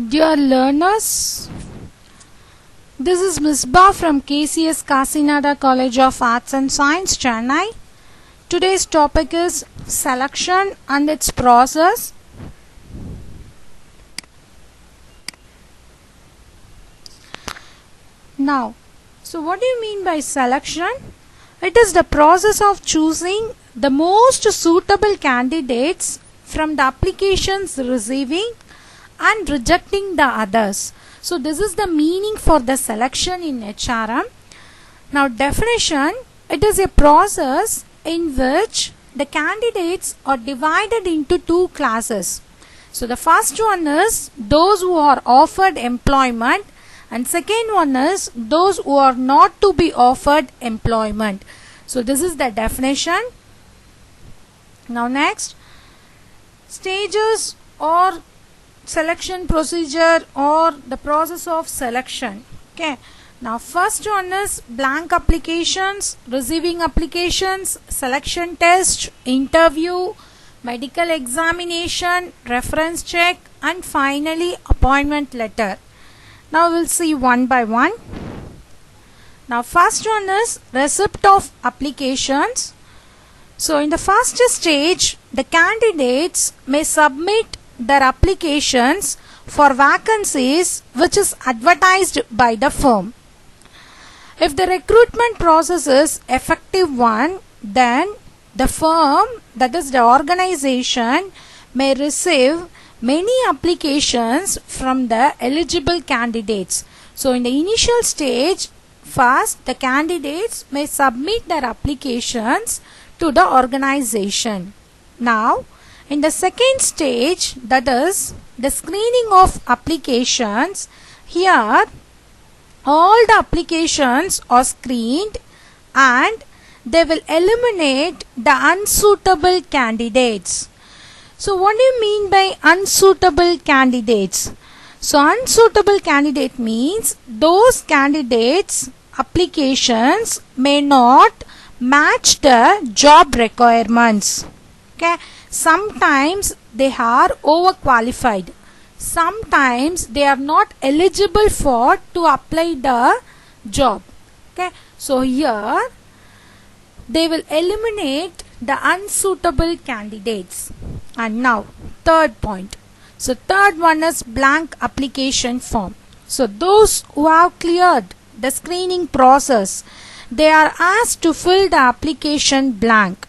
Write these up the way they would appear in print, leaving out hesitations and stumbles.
Dear learners, this is Misbah from KCS Kasinada College of Arts and Science, Chennai. Today's topic is selection and its process. Now, so what do you mean by selection? It is the process of choosing the most suitable candidates from the applications receiving and rejecting the others. So this is the meaning for the selection in HRM. Now definition, it is a process in which the candidates are divided into two classes. So the first one is those who are offered employment, and second one is those who are not to be offered employment. So this is the definition. Now next, stages or selection procedure or the process of selection. Okay, now first one is blank applications, receiving applications, selection test, interview, medical examination, reference check, and finally appointment letter. Now we'll see one by one. Now first one is receipt of applications. So in the first stage, the candidates may submit their applications for vacancies which is advertised by the firm. If the recruitment process is effective one, then the firm, that is the organization, may receive many applications from the eligible candidates. So in the initial stage, first the candidates may submit their applications to the organization. Now in the second stage, that is the screening of applications, here all the applications are screened and they will eliminate the unsuitable candidates. So what do you mean by unsuitable candidates? So unsuitable candidate means those candidates' applications may not match the job requirements. Okay, sometimes they are overqualified, sometimes they are not eligible for to apply the job. Okay, so here they will eliminate the unsuitable candidates. And now third point, so third one is blank application form. So those who have cleared the screening process, they are asked to fill the application blank.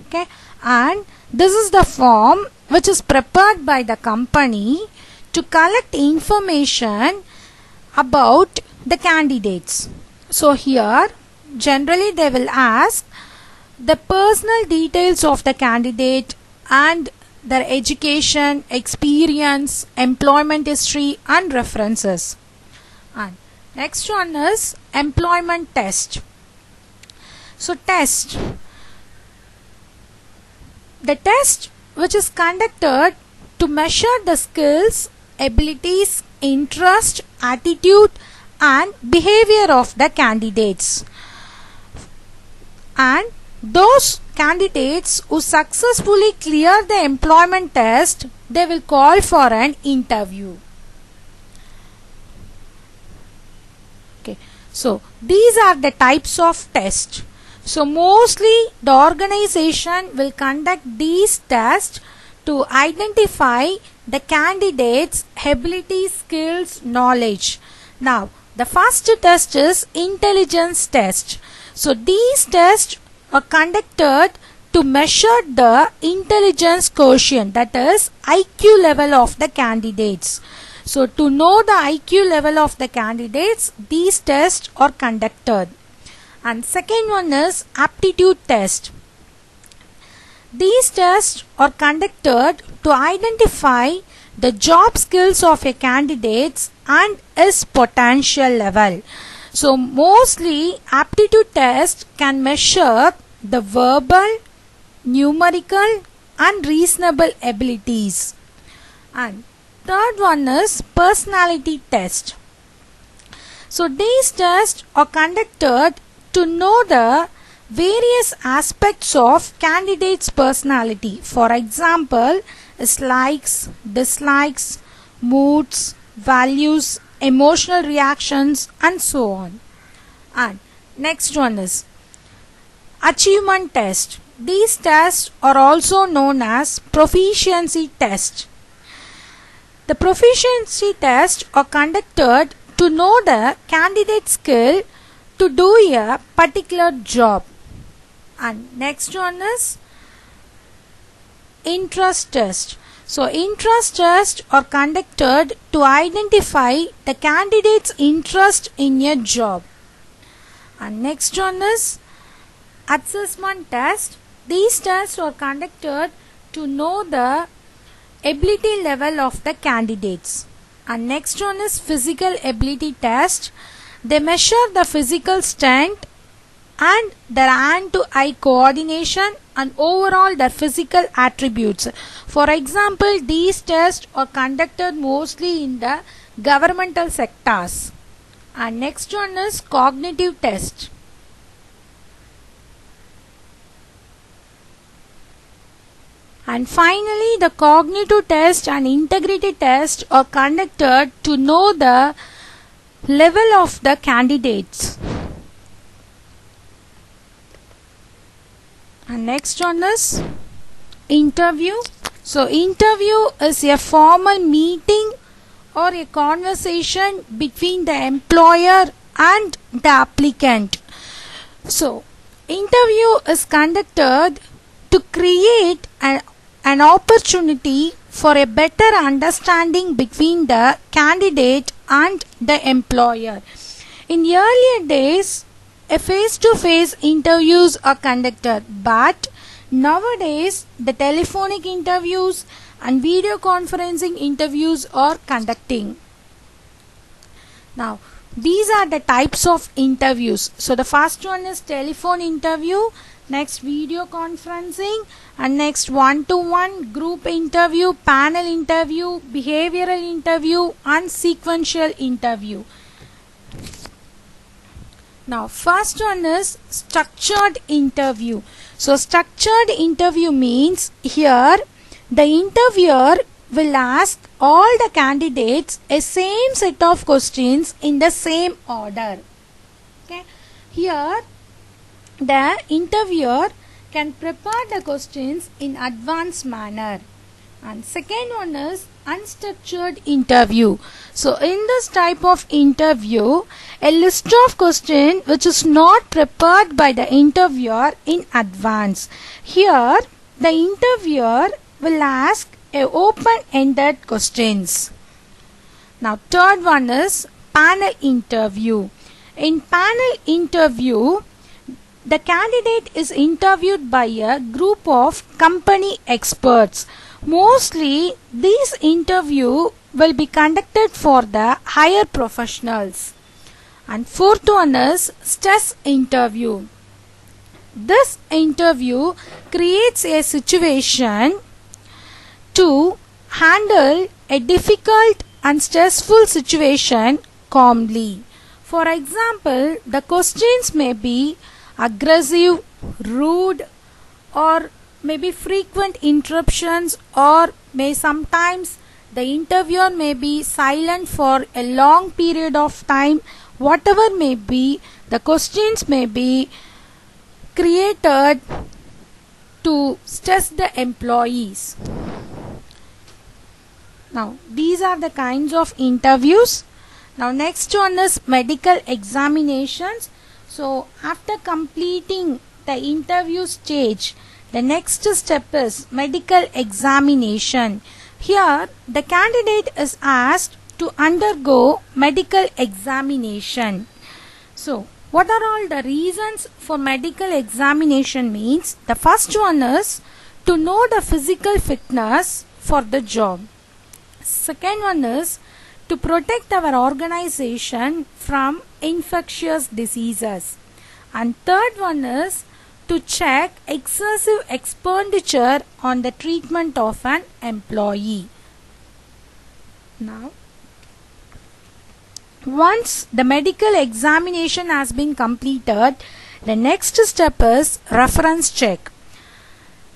Okay, and this is the form which is prepared by the company to collect information about the candidates. So here generally they will ask the personal details of the candidate and their education, experience, employment history and references. And next one is employment test. So test, the test which is conducted to measure the skills, abilities, interest, attitude and behavior of the candidates. And those candidates who successfully clear the employment test, they will call for an interview. Okay, so these are the types of tests. So mostly the organization will conduct these tests to identify the candidates' ability, skills, knowledge. Now the first test is intelligence test. So these tests are conducted to measure the intelligence quotient, that is IQ level of the candidates. So to know the IQ level of the candidates, these tests are conducted. And second one is aptitude test. These tests are conducted to identify the job skills of a candidate and his potential level. So mostly aptitude test can measure the verbal, numerical and reasonable abilities. And third one is personality test. So these tests are conducted to know the various aspects of candidate's personality. For example, likes, dislikes, moods, values, emotional reactions, and so on. And next one is achievement test. These tests are also known as proficiency test. The proficiency tests are conducted to know the candidate's skill to do a particular job. And next one is interest test. So interest tests are conducted to identify the candidate's interest in a job. And next one is assessment test. These tests are conducted to know the ability level of the candidates. And next one is physical ability test. They measure the physical strength and their hand-to-eye coordination and overall their physical attributes. For example, these tests are conducted mostly in the governmental sectors. And next one is cognitive test. And finally, the cognitive test and integrity test are conducted to know the level of the candidates. And next one is interview. So interview is a formal meeting or a conversation between the employer and the applicant. So interview is conducted to create an opportunity for a better understanding between the candidate and the employer. In earlier days, a face-to-face interviews are conducted, but nowadays the telephonic interviews and video conferencing interviews are conducting. Now, these are the types of interviews. So the first one is telephone interview, next video conferencing, and next one-to-one group interview, panel interview, behavioral interview, and sequential interview. Now first one is structured interview. So structured interview means here the interviewer will ask all the candidates a same set of questions in the same order. Okay. Here the interviewer can prepare the questions in advanced manner. And second one is unstructured interview. So in this type of interview, a list of questions which is not prepared by the interviewer in advance. Here the interviewer will ask a open-ended questions. Now third one is panel interview. In panel interview, the candidate is interviewed by a group of company experts. Mostly these interview will be conducted for the higher professionals. And fourth one is stress interview. This interview creates a situation to handle a difficult and stressful situation calmly. For example, the questions may be aggressive, rude, or maybe frequent interruptions, or may sometimes the interviewer may be silent for a long period of time. Whatever may be, the questions may be created to stress the employees. Now these are the kinds of interviews. Now next one is medical examinations. So after completing the interview stage, the next step is medical examination. Here the candidate is asked to undergo medical examination. So what are all the reasons for medical examination means? The first one is to know the physical fitness for the job. Second one is to protect our organization from infectious diseases. And third one is to check excessive expenditure on the treatment of an employee. Now, once the medical examination has been completed, the next step is reference check.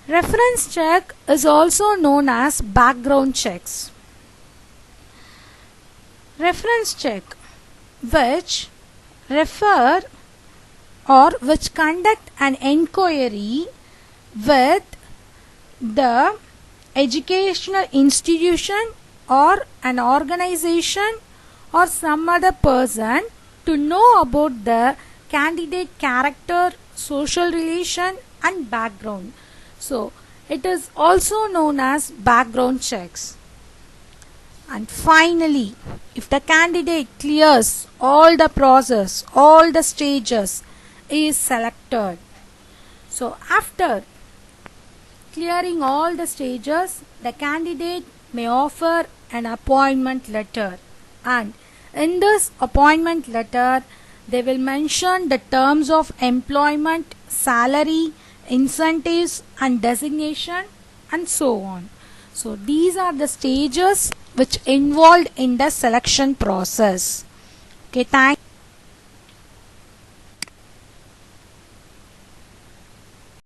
Reference check is also known as background checks. Reference check, which refer or which conduct an inquiry with the educational institution or an organization or some other person to know about the candidate character, social relation and background. So it is also known as background checks. And finally, if the candidate clears all the process, all the stages, is selected. So after clearing all the stages, the candidate may offer an appointment letter, and in this appointment letter they will mention the terms of employment, salary, incentives and designation and so on. So these are the stages which involved in the selection process. Okay, thank